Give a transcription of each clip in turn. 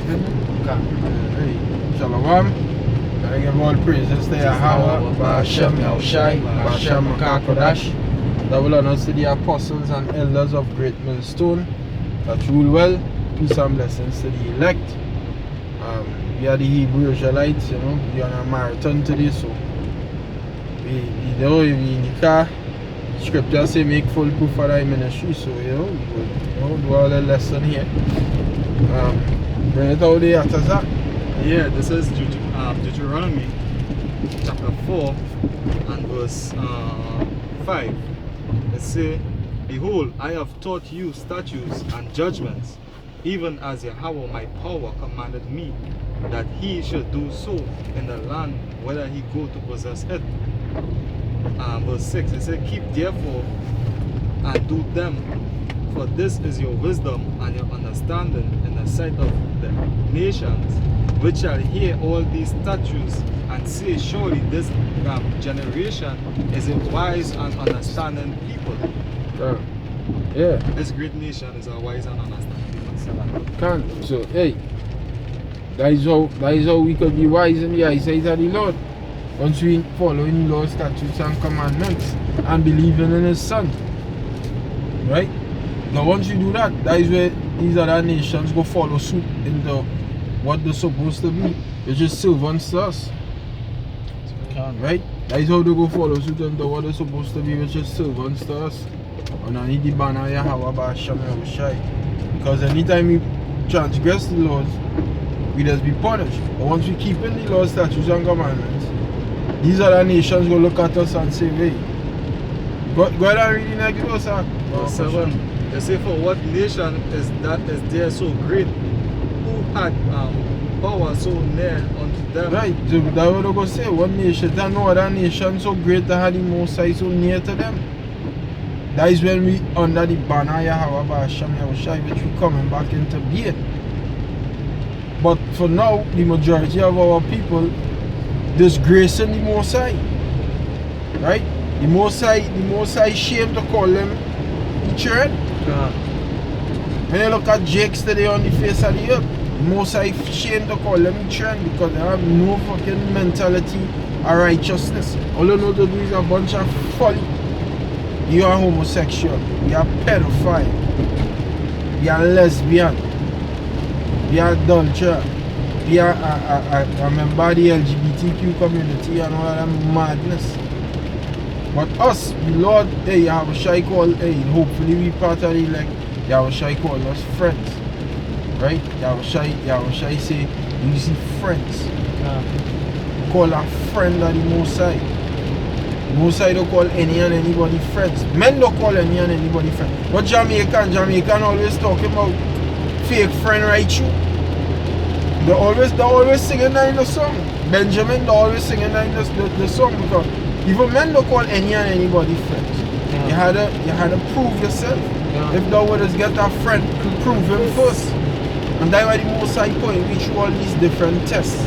good? Hey, Shalom. I give all praises to Yahweh, Ba'ashem Yahushai, Ba'ashem Makakodash. Double honors to the apostles and elders of Great Millstone that rule well. Peace and blessings to the elect. We are the Hebrew Israelites, we are on a marathon today, so we in the car. Scripture say make full proof of thy ministry, so we will do all the lesson here. Bring it out there after that. Yeah, this is Deuteronomy chapter 4 and verse 5. It says, Behold, I have taught you statutes and judgments, even as Yahweh my power commanded me, that he should do so in the land whether he go to possess it. Verse 6, it says, Keep therefore and do them, for this is your wisdom and your understanding in the sight of the nations, which shall hear all these statutes and say, Surely this generation is a wise and understanding people. Yeah. This great nation is a wise and understanding people. Can't. So, hey, that is how we could be wise in the eyesight of the Lord. Once we follow in law, statutes, and commandments and believing in His Son. Right? Now, once you do that, that is where these other nations go follow suit into what they're supposed to be, which is servants to us. Right? That is how they go follow suit into what they're supposed to be, which is servants to us. Underneath the banner Yahweh Ba'ashem Yahushai. Because anytime we transgress the laws, we just be punished. But once we keep in the laws, statutes, and commandments, these other nations go look at us and say, hey, go ahead and read the next verse. Verse 7. They say, For what nation is there so great, who had power so near unto them? Right, so that's what they go say. One nation, there's no other nation so great that had the Most High so near to them. That is when we under the banner Yahweh Ba'ashem Yahushai, which we coming back into being. But for now, the majority of our people disgracing the Most High. Right? The Most High shame to call them the children. When you look at Jakes today on the face of the earth, the Most High shame to call them the children because they have no fucking mentality or righteousness. All they know to do is a bunch of folly. You are homosexual, you are pedophile, you are lesbian, you are adulterer, you are a member of the LGBTQ community and all that madness. But us, the Lord, hey, Yahushai call, hey, hopefully we part of the elect, Yahushai call us friends. Right? Yahushai say, you see friends. Call a friend of the Most High. Most High don't call any and anybody friends. Men don't call any and anybody friends. But Jamaican always talking about fake friend right you. They always singing that in the song. Benjamin they always singing that in the song because even men don't call any and anybody friends. Yeah. You had to prove yourself. Yeah. If thou wouldst get a friend, to prove him first. And that's why the Most High point we through all these different tests,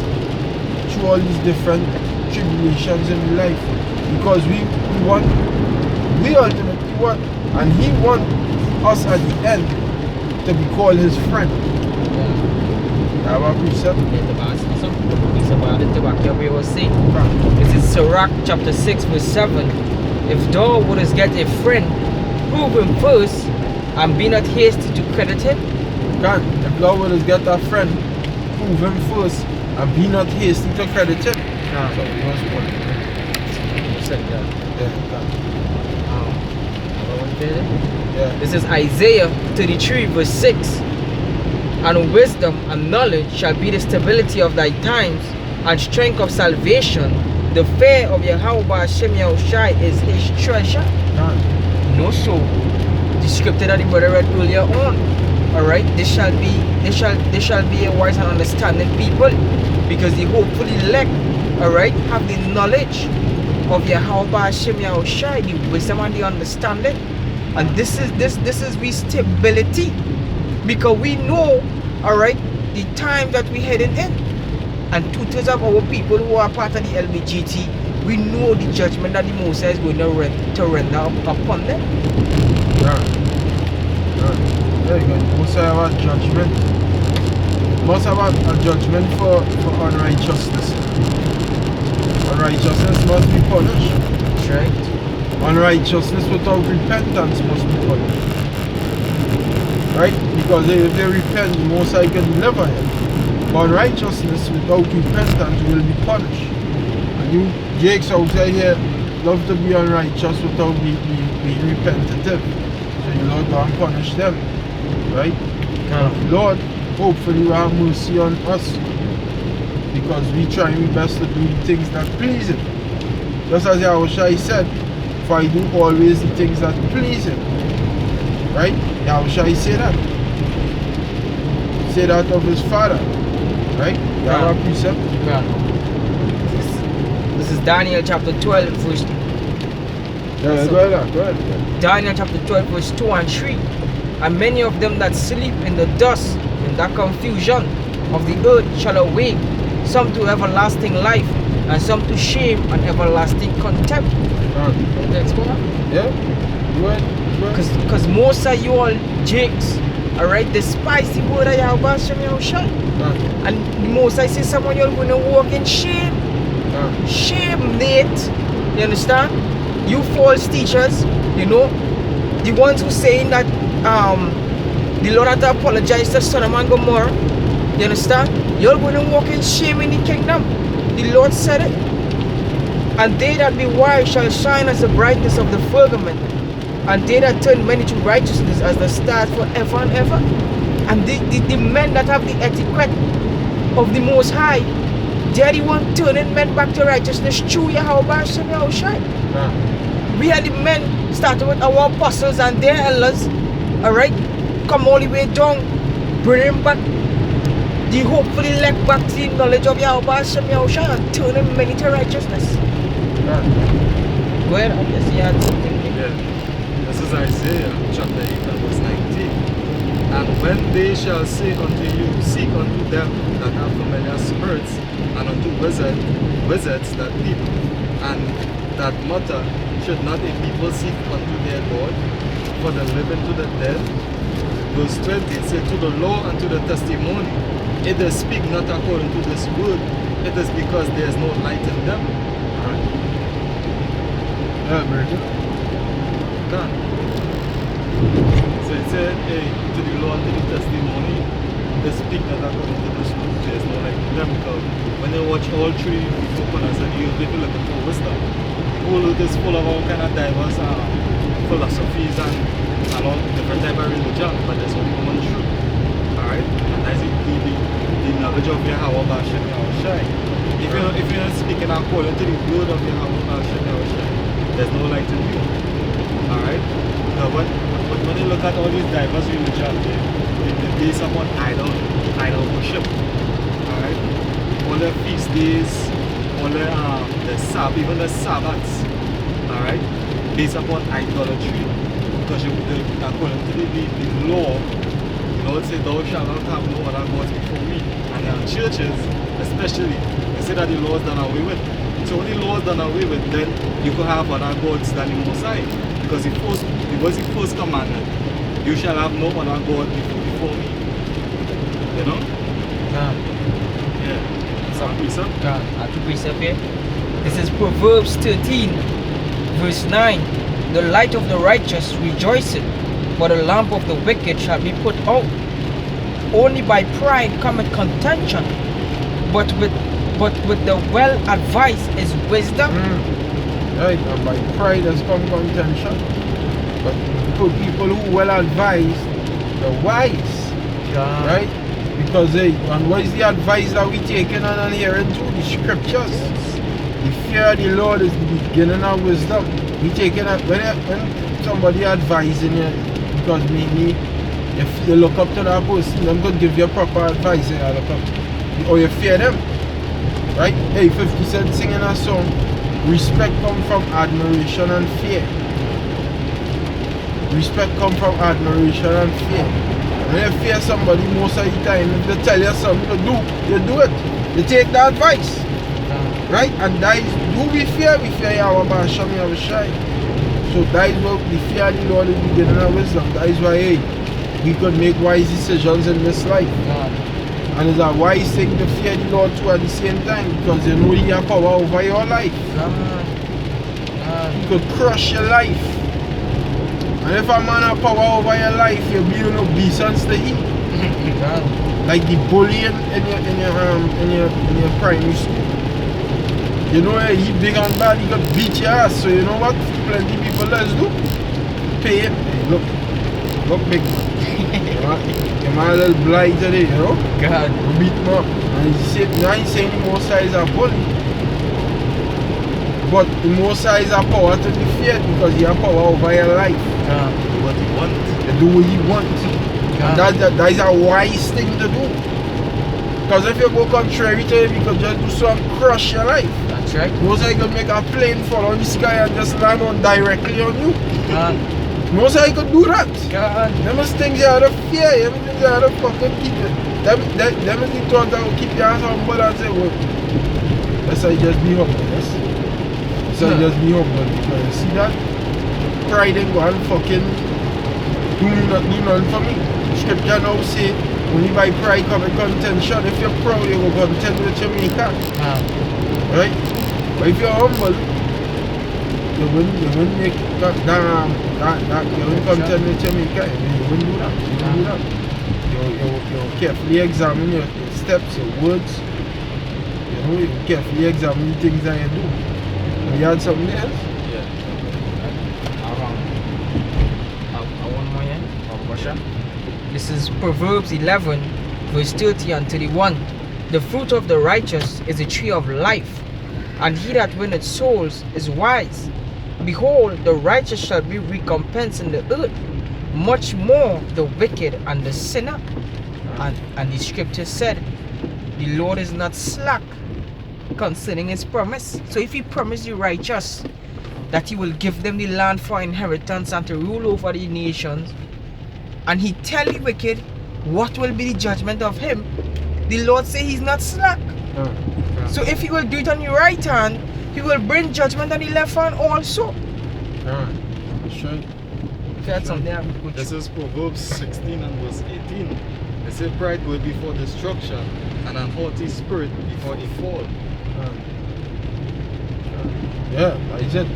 through all these different tribulations in life. Because we ultimately want, and He wants us at the end to be called His friend. That's what we said. It's about it, what we were saying. This is Sirach chapter 6 verse 7. If thou wouldst get a friend, prove him first, and be not hasty to credit him. If thou wouldst get a friend, prove him first, and be not hasty to credit him. So it was one. This is Isaiah 33 verse 6. And wisdom and knowledge shall be the stability of thy times, and strength of salvation. The fear of Yahweh Ba'ashem Yahushai is his treasure. No, so the scripture that the brother read earlier on. Alright, they shall be a wise and understanding people, because the hopefully elect, alright, have the knowledge of Yahweh Ba'ashem Yahushai, the wisdom and the understanding. And this is we stability, because we know, alright, the time that we're heading in. And 2/3 of our people who are part of the LBGT, we know the judgment that the Most High is going to render upon them. Very good. Most High have judgment. must have a judgment for unrighteousness. Unrighteousness must be punished. That's right. Unrighteousness without repentance must be punished. Right? Because if they repent, the Most High can deliver him. But unrighteousness without repentance will be punished. And you Jakes outside here love to be unrighteous without being repentative. So the Lord will punish them. Right? Lord, hopefully will have mercy on us. Because we try our best to do the things that please him. Just as Yahushua said, for I do always the things that please him. Right? Yahushua say that. Say that of his father. Right? You have a precept? Yeah. This is Daniel chapter 12 verse Yeah, go ahead. Daniel chapter 12 verse 2 and 3. And many of them that sleep in the dust, in that confusion of the earth shall awake, some to everlasting life, and some to shame and everlasting contempt. Let's go on. Yeah? Go ahead. Because most of you all Jakes, alright, despise the word of Yahweh Yahushua. And most I say someone you're going to walk in shame. Shame, Nate. You understand? You false teachers, you know, the ones who saying that the Lord had to apologize to Sodom and Gomorrah. You understand? You're going to walk in shame in the kingdom. The Lord said it. And they that be wise shall shine as the brightness of the firmament, and they that turn many to righteousness as the stars forever and ever. And the men that have the etiquette of the Most High, they are the one turning men back to righteousness through Yahweh Yahushua. We are the men starting with our apostles and their elders, alright, come all the way down, bring back the hopefully elect back to the knowledge of Yahweh Yahushua and turning many to righteousness. Well, I guess you had something. Yeah. This is Isaiah chapter 8 and verse 19. And when they shall say unto you, seek unto them that have familiar spirits, and unto wizards that leap, and that mutter, should not a people seek unto their God, for the living to the dead? Verse 20 say, to the law and to the testimony, if they speak not according to this word, it is because there is no light in them. Done. So it said, hey, to the law and to the testimony, they speak not according to this word, there is no light in them. Because when they watch all three corners and you will be looking for wisdom, the whole earth is full of all kind of diverse philosophies and all different type of religion, but there's only one truth. Alright? And that's the knowledge of Yahweh Bashem Yahushai. If you're not speaking according to the word of Yahweh Bashem Yahushai, there's no light in you. Alright? Now when you look at all these diverse religions, they base upon idol worship. Alright? All their feast days, all their even the Sabbaths, alright, based upon idolatry. Because according to the law, the Lord said, thou shalt not have no other gods before me. And our churches, especially, they say that the law is done away with. So when the law is done away with, then you could have other gods than the Most High. Because it was the first commandment. You shall have no other God before me. You know? Yeah. Some precept? Two precept here. This is Proverbs 13, verse 9. The light of the righteous rejoiceth, but the lamp of the wicked shall be put out. Only by pride cometh contention, but with the well advised is wisdom. Right, and by pride has come contention. But people who well advised, the wise. Right? Because and what is the advice that we taking on and hearing through the scriptures? The fear of the Lord is the beginning of wisdom. We taking when somebody advising you, because maybe if you look up to that person, them could give you proper advice, or you fear them. Right? Hey, 50 Cent singing a song, respect comes from admiration and fear. Respect comes from admiration and fear. When you fear somebody most of the time, if they tell you something to do, you do it. You take the advice. Right? And that is, who we fear? We fear Yahweh Bashem Yahushai. So that is what the fear of the Lord is beginning of wisdom. That is why we could make wise decisions in this life. And it's a wise thing to fear the Lord too at the same time, because you know He has power over your life. He could crush your life. And if a man has power over your life, you'll be in obeisance to him. Like the bullying in your primary school. You know he big and bad, he got beat your ass. So you know what? Plenty people let's do. Pay him. Hey, look big man. Your man a little blind today, you know? God. You beat him up. And now he's saying the most size are bully. But the most size are power to be feared because he has power over your life. Do what he wants. You do what he wants. And that is a wise thing to do. Because if you go contrary to him, you could just do something, crush your life. That's right. Most I could make a plane fall on the sky and just land on directly on you. God. Most I could do that. God. Them is things you have to fear, them is things you have to fucking keep it. Them is the thoughts that will keep your hands humble and say, well, let's say just be humble, yes? So just be humble, because you see that? Pride ain't go and fucking do nothing for me. Scripture now say, only by pride come in contention. If you're proud, you go contend with Jamaica. Right? But if you're humble, you wouldn't make that you wouldn't contend with Jamaica. You wouldn't do that. You wouldn't do that. You carefully examine your steps, your words. You know, you carefully examine the things that you do. You had something else? Yeah. One more, yeah? This is Proverbs 11, verse 30 and 31. The fruit of the righteous is a tree of life, and he that winneth souls is wise. Behold, the righteous shall be recompensed in the earth, much more the wicked and the sinner. And the scripture said, the Lord is not slack concerning his promise. So if he promised the righteous that he will give them the land for inheritance and to rule over the nations, and he tell the wicked what will be the judgment of him, the Lord say he's not slack. So if he will do it on the right hand, he will bring judgment on the left hand also. Sure. That's something I would This is Proverbs 16 and verse 18. They say pride will before destruction, and an haughty spirit before a fall. Yeah, I said,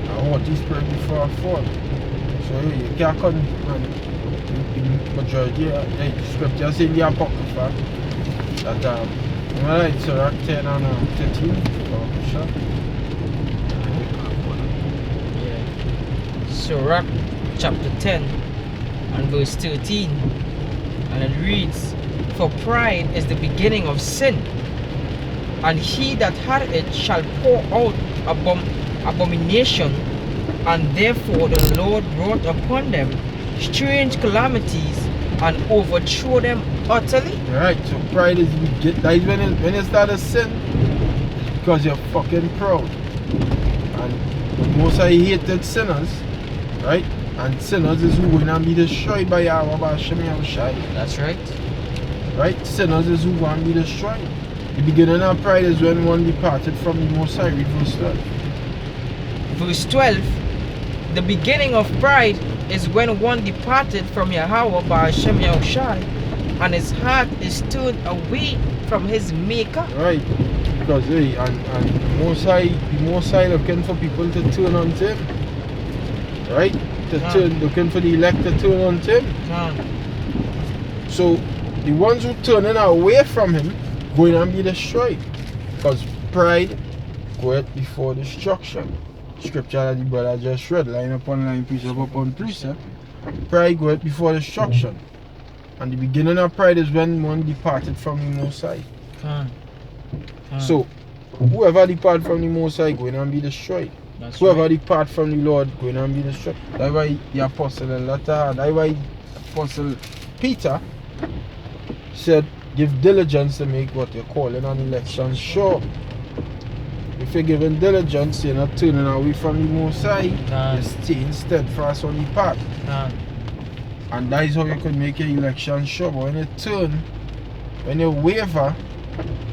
I want this spirit before I fall. So you can't come and the majority of the scriptures in the Apocrypha that it's Sirach 10 and 13 for sure. Yeah. Sirach chapter 10 and verse 13, and it reads, for pride is the beginning of sin, and he that had it shall pour out abomination, and therefore the Lord brought upon them strange calamities and overthrew them utterly. Right, so pride is that is when you start to sin, it's because you're fucking proud. And most I hated sinners, right? And sinners is who going to be destroyed by Yahweh Hashem Yahushai. That's right. Right? Sinners is who going to be destroyed. The beginning of pride is when one departed from the Most High. Read verse 12. Verse 12, the beginning of pride is when one departed from Yahweh by Hashem Yahushai, and his heart is turned away from his maker. Right. Because hey, and the Most High looking for people to turn unto him. Right? Looking for the elect to turn unto him. So the ones who turning away from him going to be destroyed, because pride goeth before destruction. Scripture that the brother just read, line upon line, precept upon precept. Pride goeth before destruction, and the beginning of pride is when one departed from the Most High. So whoever depart from the Most High going to be destroyed. That's Whoever right. depart from the Lord going to be destroyed. That's why the apostle in letter, that's why Apostle Peter said, give diligence to make what you're calling an election sure. If you're giving diligence, you're not turning away from the Most High, you're staying steadfast on the path. And that is how you could make your election sure. But when you turn, when you waver,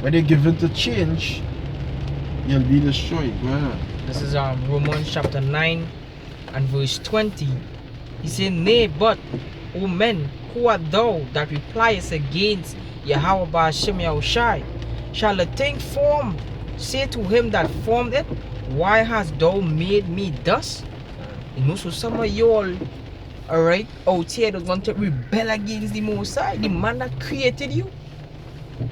when you give it to change, you'll be destroyed. Go ahead. This is Romans chapter 9 and verse 20. He said, nay, but, O men, who art thou that repliest against Yahweh Ba'ashem Yahushai? Shall the thing formed say to him that formed it, why hast thou made me thus? You know, so some of you all, alright, out here that want to rebel against the Most High, the man that created you.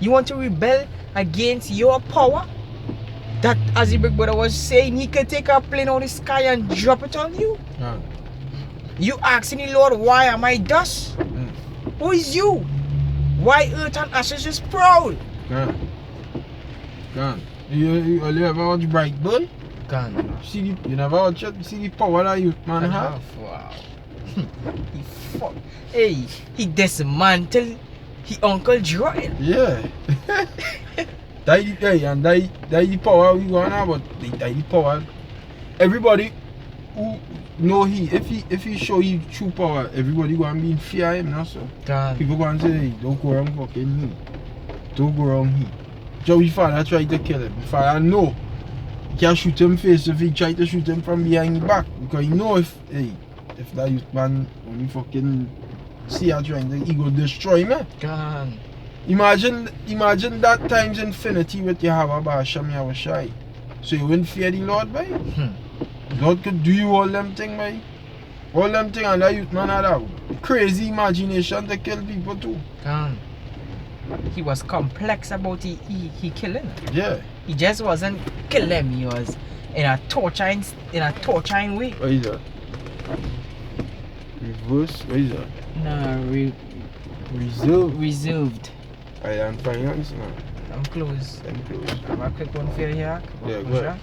You want to rebel against your power? That, as the big brother was saying, he could take a plane out of the sky and drop it on you. You asking the Lord, why am I thus? Who is you? Why earth and ashes is proud? You ever watch Brightburn? Can. You never watch it? See the power that youth man have? Wow. Hey, he dismantled his Uncle Jordan. Yeah. That the power we gonna have, but that the power. Everybody who know if he show you true power, everybody gonna be in fear of him now, so. People gonna say, hey, don't go wrong fucking him. Don't go wrong him. Joey's father tried to kill him. His father know he can shoot him face if he try to shoot him from behind the back. Because he know if that youth man only fucking see her trying to, he go destroy me. Imagine that times infinity with Yahweh Ba'ashem Yahushai. So you wouldn't fear the Lord, boy? God could do you all them things, boy. All them things and that youth man had a crazy imagination to kill people too. He was complex about he killing. Yeah. He just wasn't killing, he was in a torturing way. What is that? Reverse? What is that? No, reserved. I am finance now. I'm close. I'm close. I have a quick one for you here. Yeah, go ahead.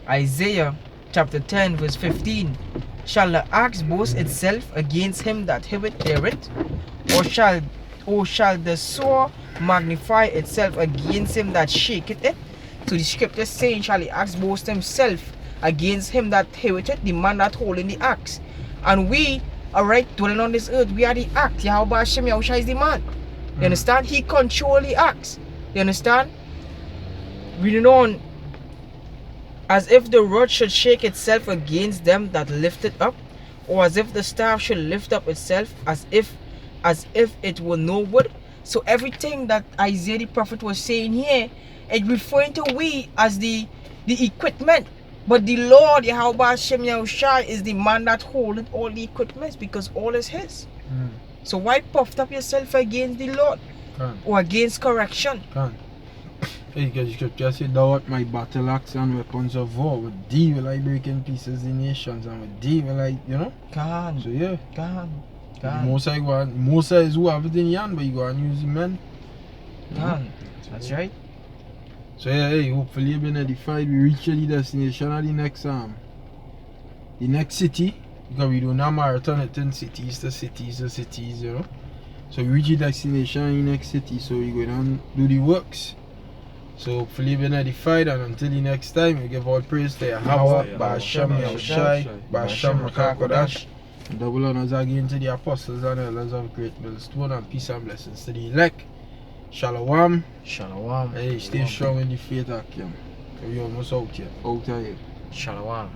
Isaiah chapter 10 verse 15. Shall the axe boast itself against him that heweth therein? Or shall the sword magnify itself against him that shaketh it? So the scripture saying, shall the axe boast himself against him that heweth it, the man that holding the axe? And we, alright, dwelling on this earth, we are the axe. Yahweh Ba'ashem Yahushua is the man. You understand? He control the axe. You understand? Reading on, as if the rod should shake itself against them that lift it up, or as if the staff should lift up itself, as if it were no wood. So everything that Isaiah the prophet was saying here, it referring to we as the equipment. But the Lord, Yahweh Ba'ashem Yahushua, is the man that holdeth all the equipments, because all is his. So why puffed up yourself against the Lord? Or against correction? Hey, because the scripture said, thou art my battle axe and weapons of war. With thee will I break in pieces the nations, and with thee will I, you know? So yeah. Most is who have it in hand, but you go and use the men. That's right. So yeah, hey, hopefully you've been edified. We reach the destination of the next city. Because we do not marathon it in cities to cities, you know. So we reach the destination in the next city, so we go down and do the works. So hopefully you've been edified, and until the next time, we give all praise to Yahweh Ba'ashem Yahushai Ba'ashem Rakakodash. Double honors again to the apostles and elders of Great Millstone, and peace and blessings to the elect. Shalom. Hey, stay strong in the faith, Akim. We almost out here. Shalom.